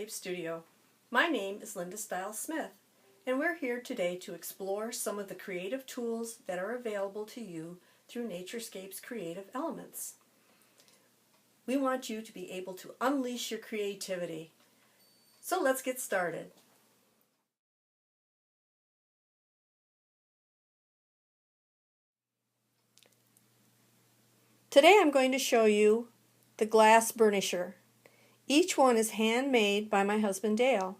Naturescape Studio. My name is Linda Stiles Smith, and we're here today to explore some of the creative tools that are available to you through Naturescape's creative elements. We want you to be able to unleash your creativity. So let's get started. Today I'm going to show you the glass burnisher. Each one is handmade by my husband Dale.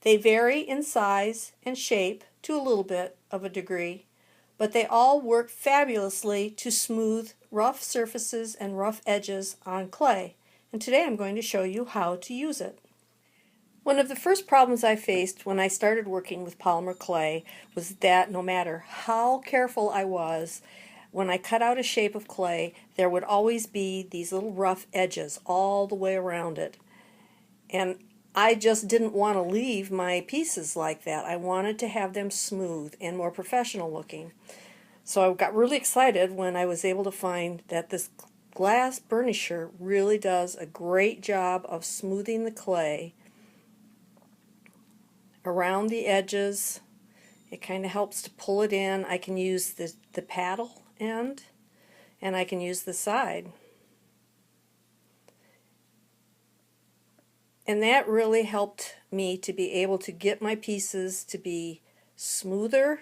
They vary in size and shape to a little bit of a degree, but they all work fabulously to smooth rough surfaces and rough edges on clay. And today I'm going to show you how to use it. One of the first problems I faced when I started working with polymer clay was that no matter how careful I was, when I cut out a shape of clay, there would always be these little rough edges all the way around it. And I just didn't want to leave my pieces like that. I wanted to have them smooth and more professional looking. So I got really excited when I was able to find that this glass burnisher really does a great job of smoothing the clay around the edges. It kind of helps to pull it in. I can use the paddle end, and I can use the side. And that really helped me to be able to get my pieces to be smoother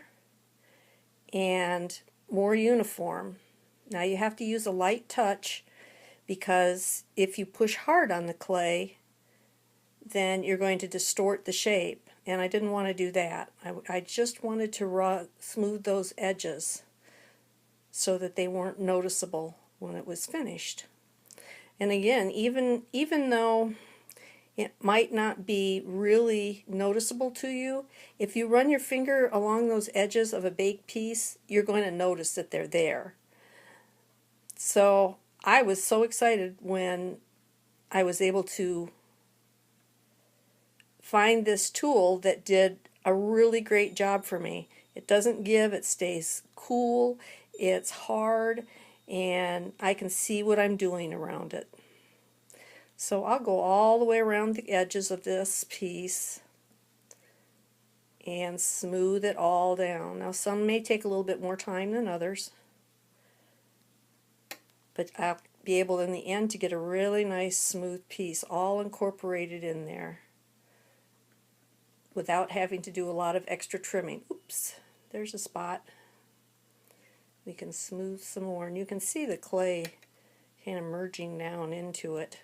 and more uniform. Now you have to use a light touch, because if you push hard on the clay, then you're going to distort the shape, and I didn't want to do that. I just wanted to smooth those edges so that they weren't noticeable when it was finished. And again, even though it might not be really noticeable to you, if you run your finger along those edges of a baked piece, you're going to notice that they're there. So I was so excited when I was able to find this tool that did a really great job for me. It doesn't give, it stays cool, it's hard, and I can see what I'm doing around it. So I'll go all the way around the edges of this piece and smooth it all down. Now some may take a little bit more time than others, but I'll be able in the end to get a really nice smooth piece all incorporated in there without having to do a lot of extra trimming. Oops, there's a spot. We can smooth some more, and you can see the clay kind of merging down into it.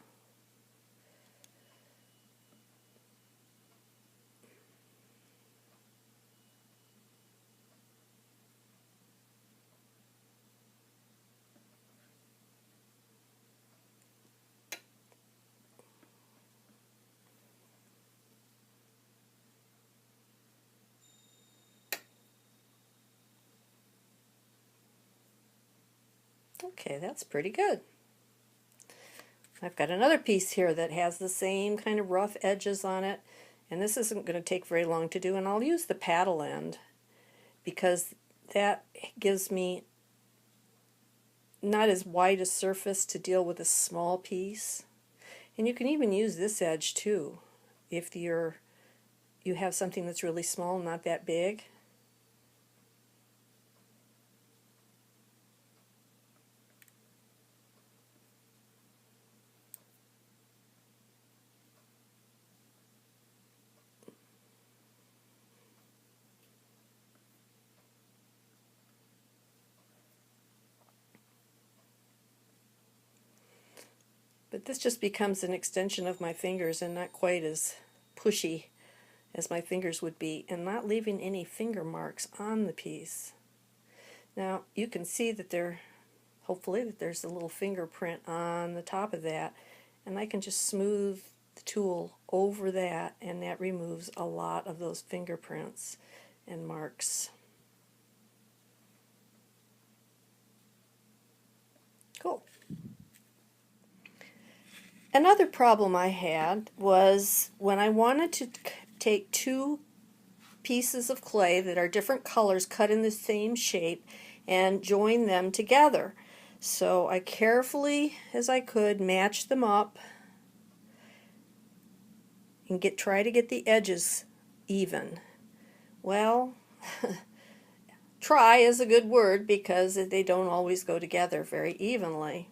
Okay, that's pretty good. I've got another piece here that has the same kind of rough edges on it, and this isn't going to take very long to do, and I'll use the paddle end because that gives me not as wide a surface to deal with a small piece. And you can even use this edge too if you have something that's really small, not that big. But this just becomes an extension of my fingers and not quite as pushy as my fingers would be, and not leaving any finger marks on the piece. Now you can see that hopefully there's a little fingerprint on the top of that, and I can just smooth the tool over that, and that removes a lot of those fingerprints and marks. Cool. Another problem I had was when I wanted to take two pieces of clay that are different colors cut in the same shape and join them together. So I carefully, as I could, matched them up and try to get the edges even. Well, try is a good word because they don't always go together very evenly.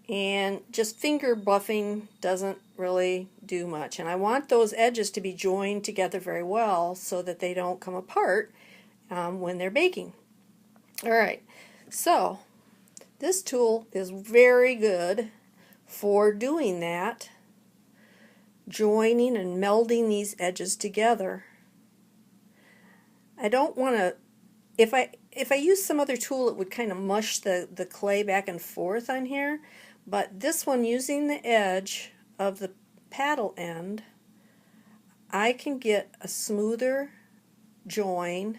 And just finger buffing doesn't really do much. And I want those edges to be joined together very well so that they don't come apart when they're baking. Alright, so this tool is very good for doing that, joining and melding these edges together. I don't want to, if I use some other tool, it would kind of mush the clay back and forth on here, but this one, using the edge of the paddle end, I can get a smoother join.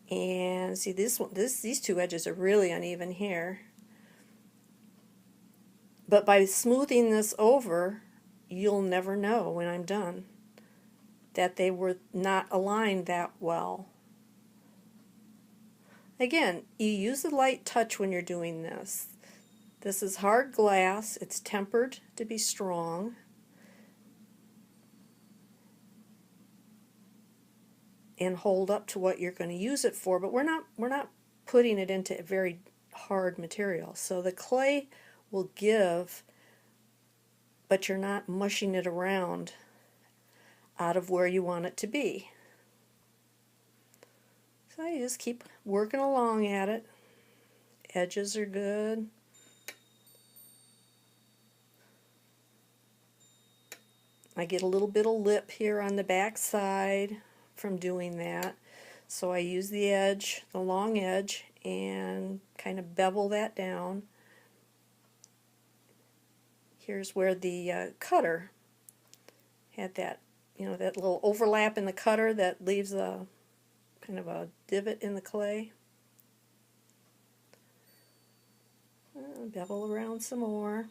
And see, these two edges are really uneven here. But by smoothing this over, you'll never know when I'm done that they were not aligned that well. Again, you use a light touch when you're doing this. This is hard glass. It's tempered to be strong. And hold up to what you're going to use it for, but we're not putting it into a very hard material. So the clay will give, but you're not mushing it around out of where you want it to be. So you just keep working along at it. Edges are good. I get a little bit of lip here on the back side from doing that, so I use the edge, the long edge, and kind of bevel that down. Here's where the cutter had that, that little overlap in the cutter that leaves a kind of a divot in the clay. Bevel around some more.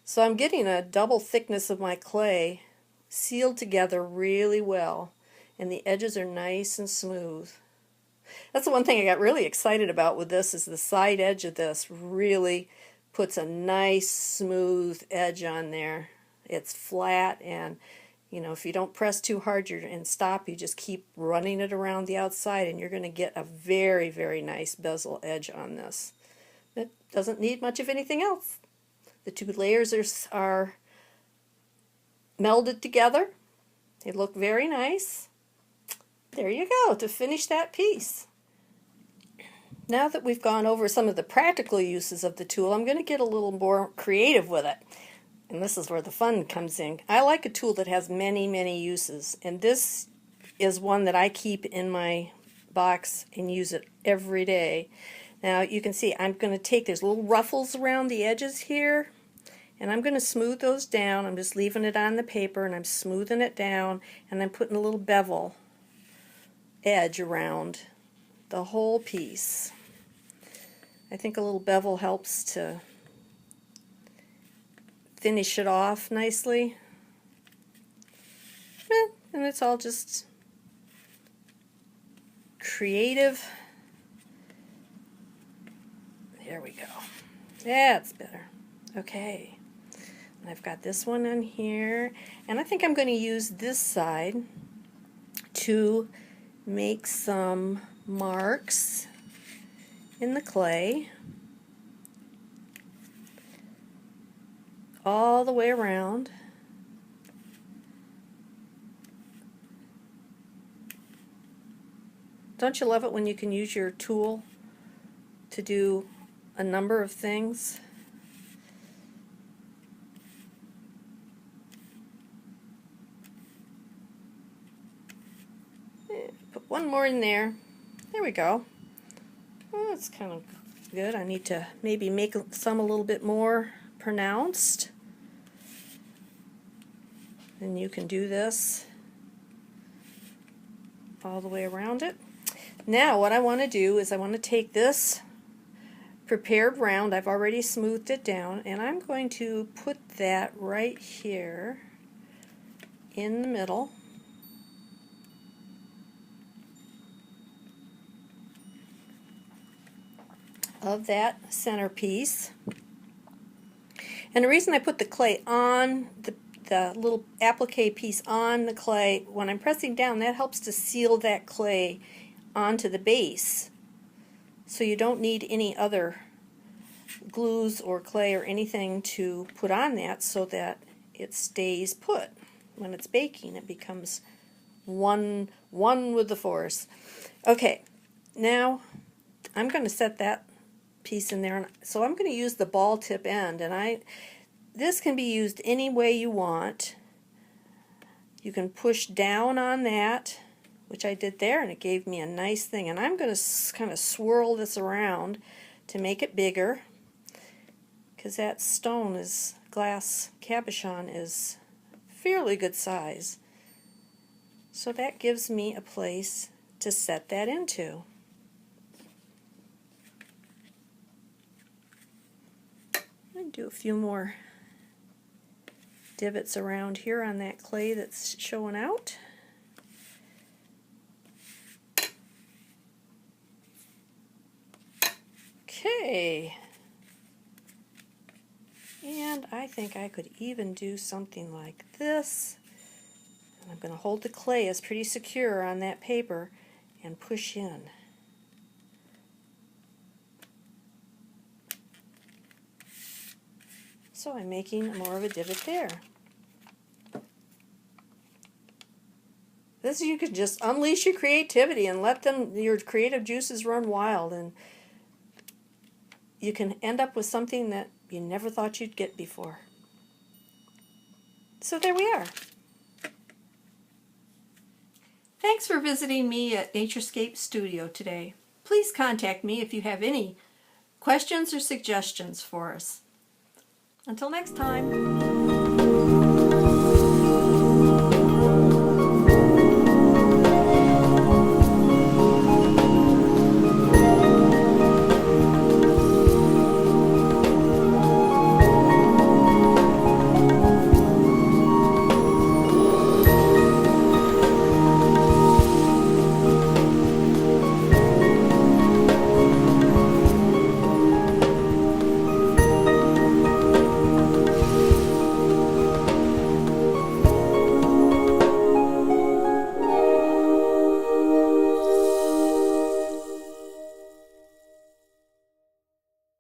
So I'm getting a double thickness of my clay sealed together really well, and the edges are nice and smooth. That's the one thing I got really excited about with this, is the side edge of this really puts a nice smooth edge on there. It's flat, and if you don't press too hard and stop, you just keep running it around the outside, and you're going to get a very, very nice bezel edge on this. It doesn't need much of anything else. The two layers are melded together. They look very nice. There you go, to finish that piece. Now that we've gone over some of the practical uses of the tool, I'm going to get a little more creative with it. And this is where the fun comes in. I like a tool that has many, many uses. And this is one that I keep in my box and use it every day. Now you can see I'm going to take, there's little ruffles around the edges here, and I'm going to smooth those down. I'm just leaving it on the paper and I'm smoothing it down, and I'm putting a little bevel edge around the whole piece. I think a little bevel helps to finish it off nicely. And it's all just creative. There we go. That's better. Okay. And I've got this one on here, and I think I'm going to use this side to make some marks in the clay all the way around. Don't you love it when you can use your tool to do a number of things? Put one more in there. There we go. Well, that's kind of good. I need to maybe make some a little bit more pronounced. And you can do this all the way around it. Now what I want to do is I want to take this prepared round, I've already smoothed it down, and I'm going to put that right here in the middle. Of that centerpiece. And the reason I put the clay on the little applique piece on the clay, when I'm pressing down, that helps to seal that clay onto the base. So you don't need any other glues or clay or anything to put on that so that it stays put. When it's baking, it becomes one with the force. Okay, now I'm going to set that piece in there, so I'm going to use the ball tip end, and this can be used any way you want. You can push down on that, which I did there, and it gave me a nice thing, and I'm going to kind of swirl this around to make it bigger, because that glass cabochon is fairly good size. So that gives me a place to set that into. I'm going to do a few more divots around here on that clay that's showing out. Okay. And I think I could even do something like this. And I'm going to hold the clay as pretty secure on that paper and push in. So I'm making more of a divot there. This, you could just unleash your creativity and let your creative juices run wild, and you can end up with something that you never thought you'd get before. So there we are. Thanks for visiting me at Naturescape Studio today. Please contact me if you have any questions or suggestions for us. Until next time.